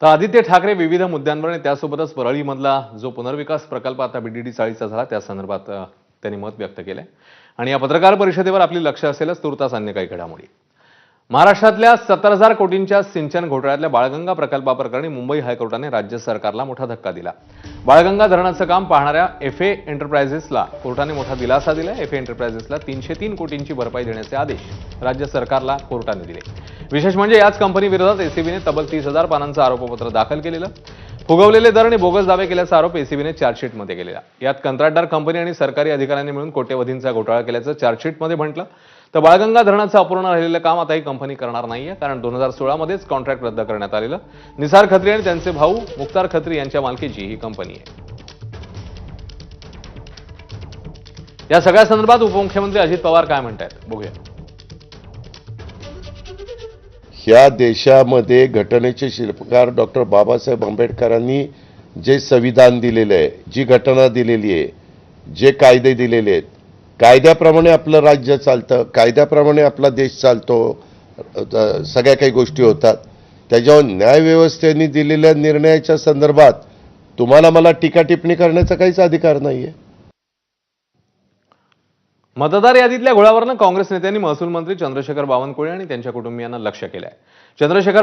तर आदित्य ठाकरे विविध मुद्द्यांवर आणि त्यासोबतच परळीमधला जो पुनर्विकास प्रकल्प आता बीडीडी चाळीचा झाला त्या संदर्भात त्यांनी मत व्यक्त केलंय आणि या पत्रकार परिषदेवर आपली लक्ष असेलच तुर्तास अन्य काही घडामोडी। महाराष्ट्रातल्या 70,000 कोटींच्या सिंचन घोटाळ्यातल्या बाळगंगा प्रकल्पाप्रकरणी मुंबई हायकोर्टाने राज्य सरकारला मोठा धक्का दिला। बाळगंगा धरणाचं काम पाहणाऱ्या एफए एंटरप्राइजेसला कोर्टाने मोठा दिलासा दिलाय। एफए एंटरप्राइजेसला 303 कोटींची भरपाई देण्याचे आदेश राज्य सरकारला कोर्टाने दिले। विशेष म्हणजे याच कंपनीविरोधात एसीबीने तब्बल 30,000 पानांचं आरोपपत्र दाखल केलेलं। फुगवलेले दर आणि बोगस दावे केल्याचा आरोप एसीबीने चार्जशीटमध्ये केलेला। यात कंत्राटदार कंपनी आणि सरकारी अधिकाऱ्यांनी मिळून कोट्यवधींचा घोटाळा केल्याचं चार्जशीटमध्ये म्हटलं। तर बाळगंगा धरणाचं अपूर्ण राहिलेलं काम आता ही कंपनी करणार नाहीये, कारण 2016 मध्येच कॉन्ट्रॅक्ट रद्द करण्यात आलेलं। निसार खत्री आणि त्यांचे भाऊ मुख्तार खत्री यांच्या मालकीची ही कंपनी आहे। या सगळ्या संदर्भात उपमुख्यमंत्री अजित पवार काय म्हणतात बघूया। ह्या देशामध्ये घटनेचे शिल्पकार डॉक्टर बाबासाहेब आंबेडकरांनी जे संविधान दिलेलं आहे, जी घटना दिलेली आहे, जे कायदे दिलेले आहेत, कायद्याप्रमाणे आपलं राज्य चालतं, कायद्याप्रमाणे आपला देश चालतो, सगळ्या काही गोष्टी होतात। त्याच्यावर न्यायव्यवस्थेने दिलेल्या निर्णयाच्या संदर्भात तुम्हाला मला टीका टिप्पणी करण्याचा काहीच अधिकार नाहीये। मतदार यादीतल्या घोळावरनं काँग्रेस नेत्यांनी महसूल मंत्री चंद्रशेखर बावनकुळे आणि त्यांच्या कुटुंबियांना लक्ष्य केलंय। चंद्रशेखर